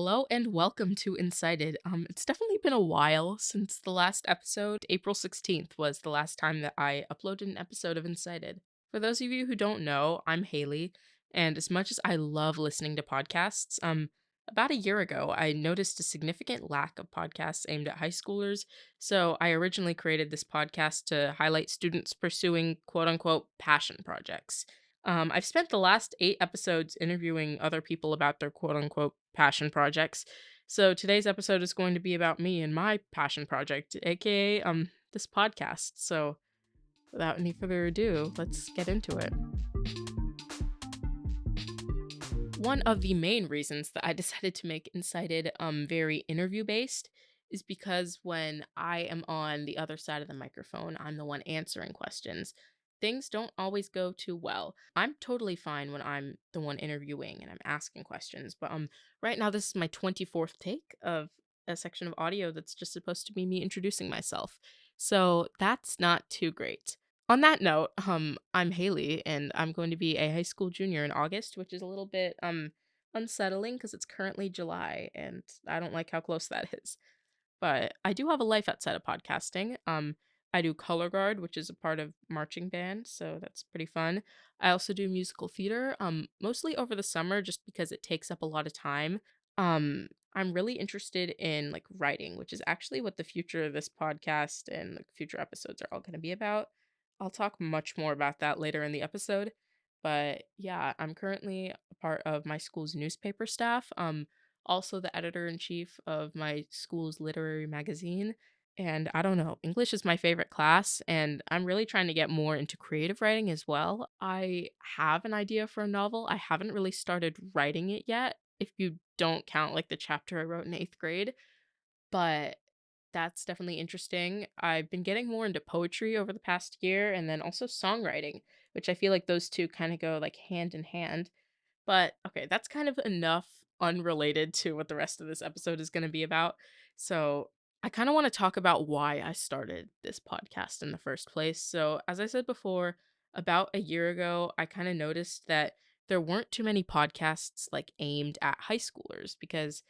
Hello and welcome to Incited. It's definitely been a while since the last episode. April 16th was the last time that I uploaded an episode of Incited. For those of you who don't know, I'm Haley, and as much as I love listening to podcasts, about a year ago, I noticed a significant lack of podcasts aimed at high schoolers. So I originally created this podcast to highlight students pursuing quote unquote passion projects. I've spent the last 8 episodes interviewing other people about their quote unquote passion projects. So today's episode is going to be about me and my passion project, aka this podcast. So without any further ado, let's get into it. One of the main reasons that I decided to make Incited very interview based is because when I am on the other side of the microphone, I'm the one answering questions. Things don't always go too well. I'm totally fine when I'm the one interviewing and I'm asking questions, but right now this is my 24th take of a section of audio that's just supposed to be me introducing myself. So that's not too great. On that note, I'm Haley, and I'm going to be a high school junior in August, which is a little bit unsettling because it's currently July, and I don't like how close that is. But I do have a life outside of podcasting. I do color guard, which is a part of marching band, so that's pretty fun. I also do musical theater, mostly over the summer, just because it takes up a lot of time. I'm really interested in like writing, which is actually what the future of this podcast and like future episodes are all going to be about. I'll talk much more about that later in the episode. But yeah, I'm currently a part of my school's newspaper staff. Also the editor in chief of my school's literary magazine. And I don't know, English is my favorite class, and I'm really trying to get more into creative writing as well. I have an idea for a novel. I haven't really started writing it yet, if you don't count like the chapter I wrote in 8th grade, but that's definitely interesting. I've been getting more into poetry over the past year and then also songwriting, which I feel like those two kind of go like hand in hand. But okay, that's kind of enough unrelated to what the rest of this episode is going to be about. So, I kind of want to talk about why I started this podcast in the first place. So, as I said before, about a year ago, I kind of noticed that there weren't too many podcasts like aimed at high schoolers because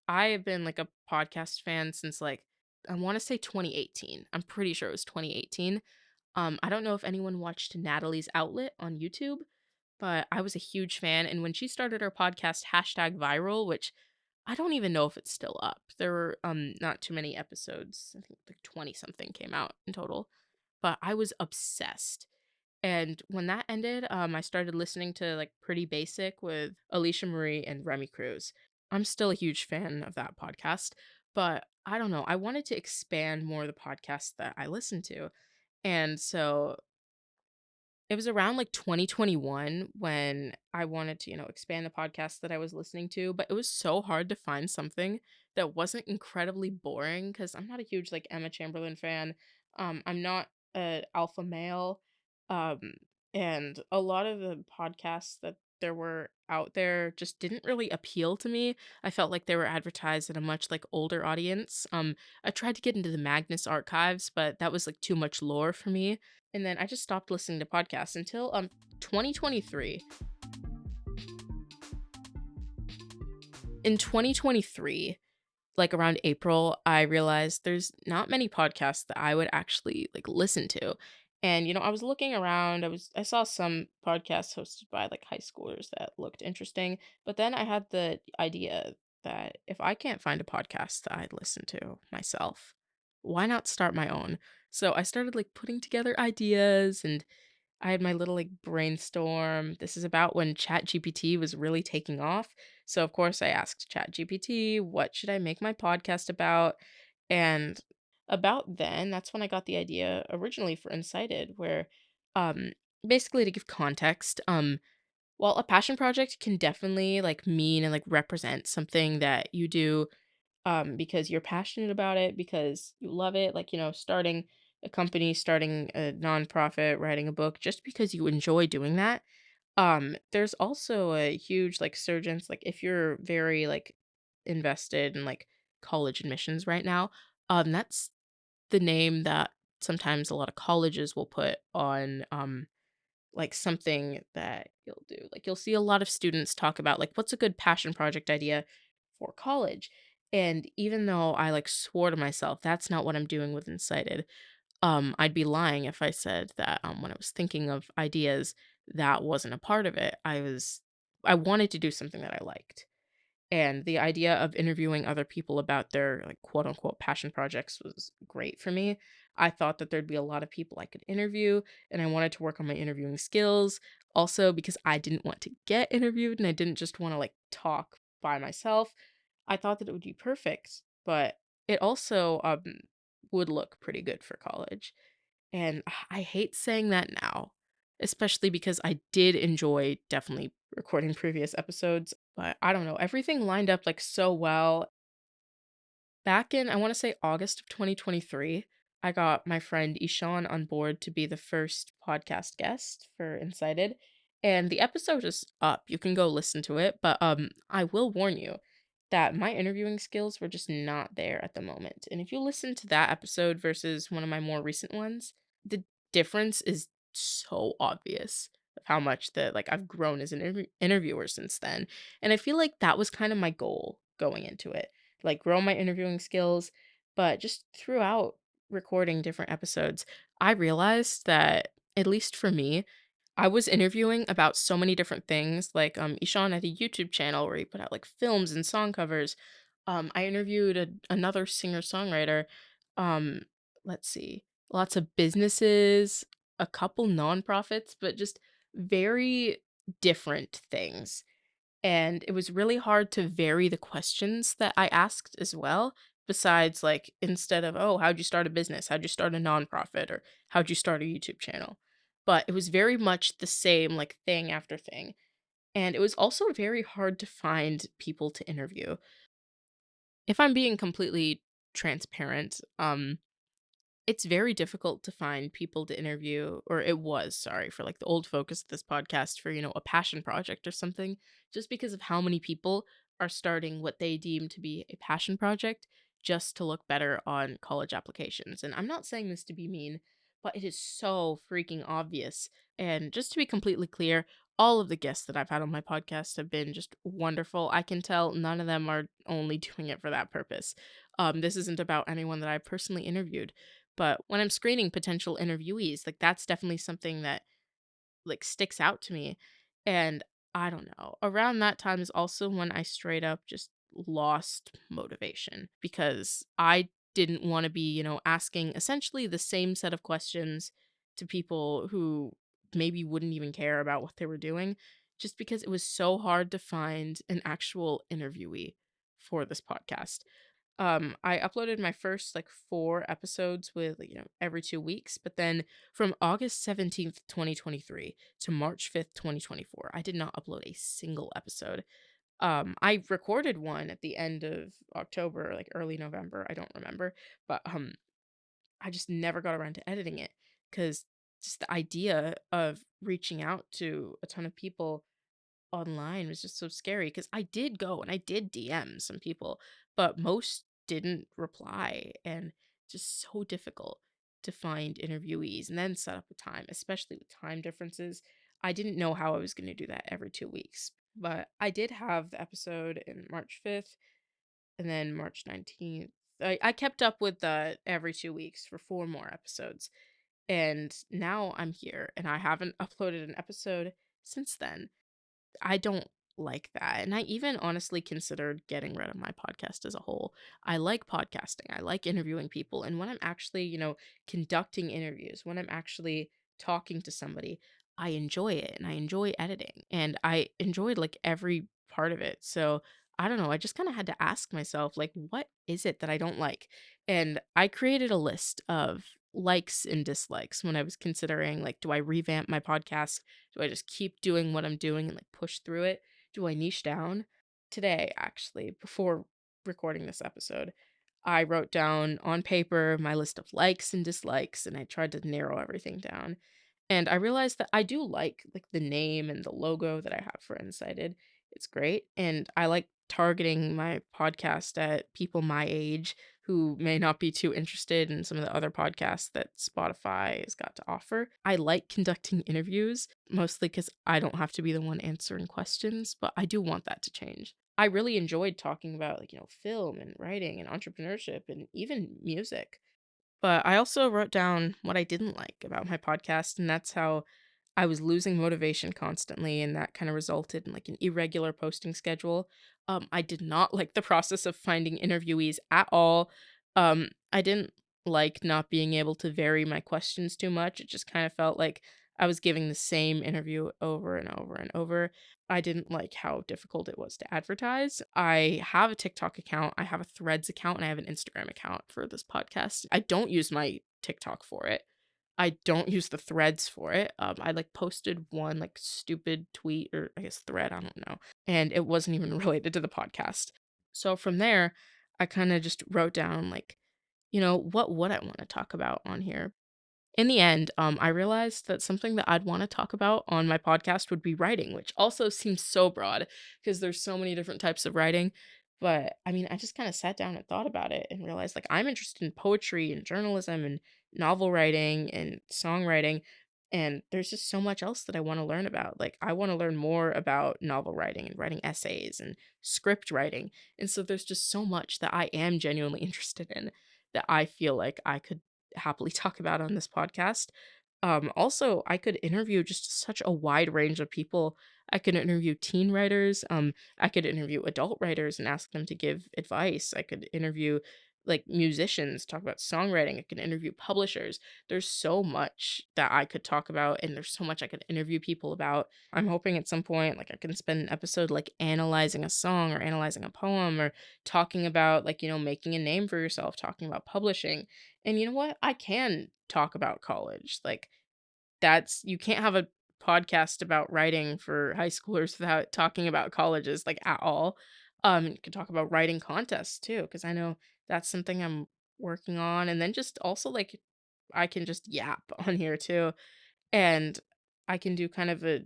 I have been like a podcast fan since like I want to say 2018. I'm pretty sure it was 2018. I don't know if anyone watched Natalie's Outlet on YouTube, but I was a huge fan. And when she started her podcast, hashtag viral, which I don't even know if it's still up. There were not too many episodes. I think like 20 something came out in total. But I was obsessed. And when that ended, I started listening to like Pretty Basic with Alicia Marie and Remy Cruz. I'm still a huge fan of that podcast, but I don't know. I wanted to expand more of the podcasts that I listen to. And so it was around like 2021 when I wanted to, expand the podcast that I was listening to, but it was so hard to find something that wasn't incredibly boring because I'm not a huge like Emma Chamberlain fan. I'm not a alpha male. Um, and a lot of the podcasts that there were out there just didn't really appeal to me. I felt like they were advertised at a much like older audience. I tried to get into the Magnus archives, but that was like too much lore for me, and then I just stopped listening to podcasts until 2023. In 2023, like around April, I realized there's not many podcasts that I would actually like listen to. And I was looking around, I saw some podcasts hosted by like high schoolers that looked interesting, but then I had the idea that if I can't find a podcast that I'd listen to myself, why not start my own? So I started like putting together ideas, and I had my little like brainstorm. This is about when ChatGPT was really taking off. So of course I asked ChatGPT, what should I make my podcast about? And about then, that's when I got the idea originally for Incited, where um basically to give context, while a passion project can definitely like mean and like represent something that you do because you're passionate about it, because you love it, like, starting a company, starting a nonprofit, writing a book, just because you enjoy doing that. There's also a huge like surgence, like if you're very like invested in like college admissions right now, that's the name that sometimes a lot of colleges will put on like something that you'll do. Like you'll see a lot of students talk about like what's a good passion project idea for college. And even though I like swore to myself that's not what I'm doing with Incited, I'd be lying if I said that when I was thinking of ideas, that wasn't a part of it. I wanted to do something that I liked. And the idea of interviewing other people about their like quote unquote passion projects was great for me. I thought that there'd be a lot of people I could interview, and I wanted to work on my interviewing skills. Also, because I didn't want to get interviewed and I didn't just want to like talk by myself, I thought that it would be perfect. But it also would look pretty good for college. And I hate saying that now, especially because I did enjoy definitely recording previous episodes, but I don't know, everything lined up like so well. Back in, I want to say August of 2023, I got my friend Ishan on board to be the first podcast guest for Incited. And the episode is up. You can go listen to it, but I will warn you that my interviewing skills were just not there at the moment. And if you listen to that episode versus one of my more recent ones, the difference is so obvious of how much that like I've grown as an interviewer since then. And I feel like that was kind of my goal going into it, like grow my interviewing skills, but just throughout recording different episodes, I realized that at least for me, I was interviewing about so many different things. Like Ishan had a YouTube channel where he put out like films and song covers. I interviewed another singer-songwriter. Um let's see. Lots of businesses, a couple nonprofits, but just very different things. And it was really hard to vary the questions that I asked as well. Besides, like, instead of, oh, how'd you start a business? How'd you start a nonprofit? Or how'd you start a YouTube channel? But it was very much the same, like, thing after thing. And it was also very hard to find people to interview. If I'm being completely transparent, it's very difficult to find people to interview, or it was, sorry, for like the old focus of this podcast for, a passion project or something, just because of how many people are starting what they deem to be a passion project just to look better on college applications. And I'm not saying this to be mean, but it is so freaking obvious. And just to be completely clear, all of the guests that I've had on my podcast have been just wonderful. I can tell none of them are only doing it for that purpose. This isn't about anyone that I personally interviewed, but when I'm screening potential interviewees, like, that's definitely something that, like, sticks out to me, and I don't know. Around that time is also when I straight up just lost motivation because I didn't wanna be, asking essentially the same set of questions to people who maybe wouldn't even care about what they were doing, just because it was so hard to find an actual interviewee for this podcast. I uploaded my first like 4 episodes with, every 2 weeks, but then from August 17th, 2023 to March 5th, 2024, I did not upload a single episode. I recorded one at the end of October, like early November, I don't remember, but I just never got around to editing it cuz just the idea of reaching out to a ton of people online was just so scary because I did go and I did DM some people, but most didn't reply, and just so difficult to find interviewees and then set up a time, especially with time differences. I didn't know how I was going to do that every 2 weeks, but I did have the episode in March 5th and then March 19th. I kept up with the every 2 weeks for 4 more episodes. And now I'm here and I haven't uploaded an episode since then. I don't like that, and I even honestly considered getting rid of my podcast as a whole. I like podcasting, I like interviewing people, and when I'm actually, conducting interviews, when I'm actually talking to somebody, I enjoy it, and I enjoy editing, and I enjoyed, like, every part of it, so, I don't know, I just kinda had to ask myself, like, "What is it that I don't like?" And I created a list of likes and dislikes when I was considering, like, do I revamp my podcast? Do I just keep doing what I'm doing and like push through it? Do I niche down? Today, actually, before recording this episode, I wrote down on paper my list of likes and dislikes and I tried to narrow everything down. And I realized that I do like the name and the logo that I have for Incited. It's great. And I like targeting my podcast at people my age who may not be too interested in some of the other podcasts that Spotify has got to offer. I like conducting interviews, mostly because I don't have to be the one answering questions, but I do want that to change. I really enjoyed talking about, like, film and writing and entrepreneurship and even music. But I also wrote down what I didn't like about my podcast, and that's how I was losing motivation constantly, and that kind of resulted in like an irregular posting schedule. I did not like the process of finding interviewees at all. I didn't like not being able to vary my questions too much. It just kind of felt like I was giving the same interview over and over and over. I didn't like how difficult it was to advertise. I have a TikTok account, I have a Threads account, and I have an Instagram account for this podcast. I don't use my TikTok for it. I don't use the threads for it. I like posted one like stupid tweet or I guess thread, I don't know. And it wasn't even related to the podcast. So from there, I kind of just wrote down like, what would I want to talk about on here? In the end, I realized that something that I'd want to talk about on my podcast would be writing, which also seems so broad because there's so many different types of writing. But I mean, I just kind of sat down and thought about it and realized like I'm interested in poetry and journalism and novel writing and songwriting. And there's just so much else that I want to learn about. Like, I want to learn more about novel writing and writing essays and script writing. And so there's just so much that I am genuinely interested in that I feel like I could happily talk about on this podcast. Also, I could interview just such a wide range of people. I could interview teen writers. I could interview adult writers and ask them to give advice. I could interview like musicians, talk about songwriting. I could interview publishers. There's so much that I could talk about, and there's so much I could interview people about. I'm hoping at some point, like, I can spend an episode like analyzing a song or analyzing a poem or talking about like, making a name for yourself, talking about publishing. And you know what? I can talk about college. Like, that's you can't have a podcast about writing for high schoolers without talking about colleges, like, at all. You can talk about writing contests too, because I know that's something I'm working on, and then just also, like, I can just yap on here too, and I can do kind of a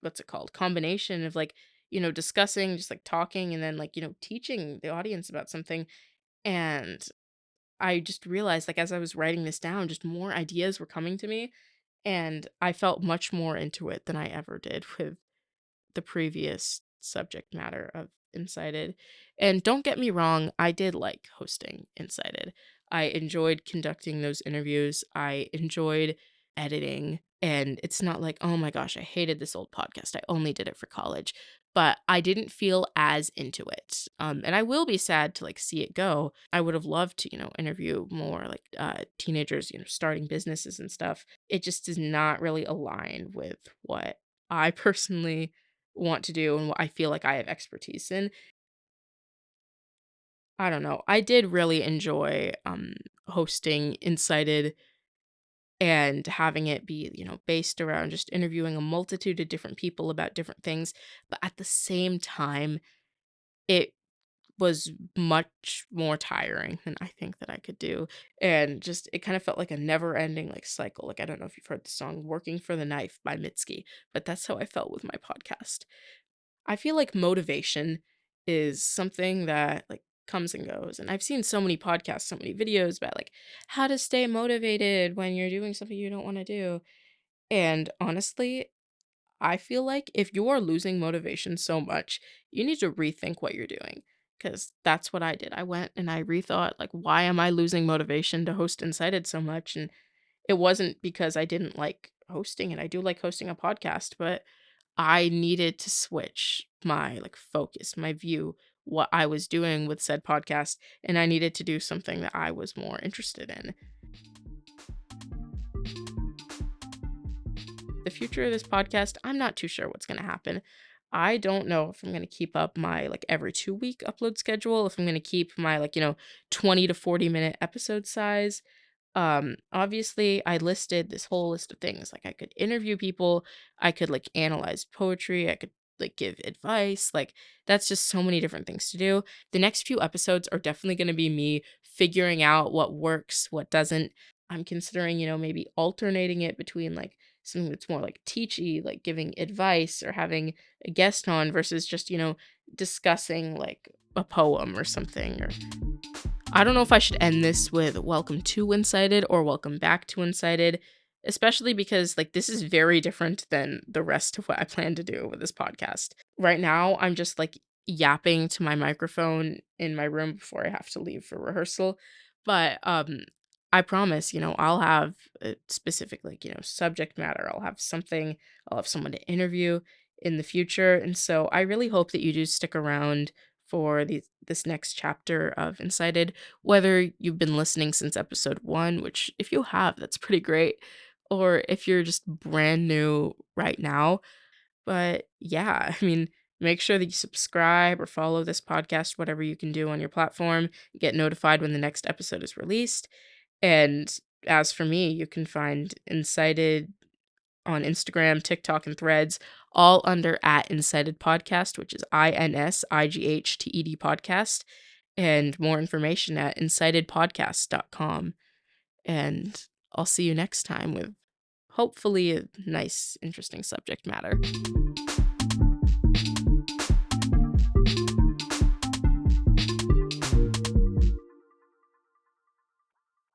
what's it called? Combination of, like, discussing, just, like, talking, and then, like, teaching the audience about something, and I just realized, like, as I was writing this down, just more ideas were coming to me, and I felt much more into it than I ever did with the previous subject matter of Incited. And don't get me wrong, I did like hosting Incited. I enjoyed conducting those interviews. I enjoyed editing. And it's not like, oh my gosh, I hated this old podcast. I only did it for college. But I didn't feel as into it. And I will be sad to like see it go. I would have loved to, interview more like teenagers, starting businesses and stuff. It just does not really align with what I personally want to do and what I feel like I have expertise in. I don't know. I did really enjoy hosting Incited and having it be, based around just interviewing a multitude of different people about different things, but at the same time it was much more tiring than I think that I could do. And just it kind of felt like a never-ending like cycle. Like, I don't know if you've heard the song Working for the Knife by Mitski, but that's how I felt with my podcast. I feel like motivation is something that like comes and goes. And I've seen so many podcasts, so many videos about like how to stay motivated when you're doing something you don't want to do. And honestly, I feel like if you are losing motivation so much, you need to rethink what you're doing. Cause that's what I did. I went and I rethought like why am I losing motivation to host Incited so much? And it wasn't because I didn't like hosting and I do like hosting a podcast, but I needed to switch my, like, focus, my view, what I was doing with said podcast, and I needed to do something that I was more interested in. The future of this podcast, I'm not too sure what's gonna happen. I don't know if I'm gonna keep up my, like, every 2-week upload schedule, if I'm gonna keep my, like, 20 to 40-minute episode size. Obviously, I listed this whole list of things, like, I could interview people, I could, like, analyze poetry, I could, like, give advice, like, that's just so many different things to do. The next few episodes are definitely gonna be me figuring out what works, what doesn't. I'm considering, maybe alternating it between, like, something that's more, like, teachy, like giving advice or having a guest on versus just, discussing, like, a poem or something, or I don't know if I should end this with welcome to Incited or welcome back to Incited, especially because like this is very different than the rest of what I plan to do with this podcast. Right now, I'm just like yapping to my microphone in my room before I have to leave for rehearsal. But I promise, I'll have a specific, like, subject matter. I'll have someone to interview in the future. And so I really hope that you do stick around for this next chapter of Incited, whether you've been listening since episode 1, which if you have, that's pretty great, or if you're just brand new right now. But yeah, I mean, make sure that you subscribe or follow this podcast, whatever you can do on your platform, get notified when the next episode is released. And as for me, you can find Incited on Instagram, TikTok, and Threads, all under at Incited Podcast, which is INSIGHTED podcast, and more information at incitedpodcast.com. And I'll see you next time with hopefully a nice, interesting subject matter.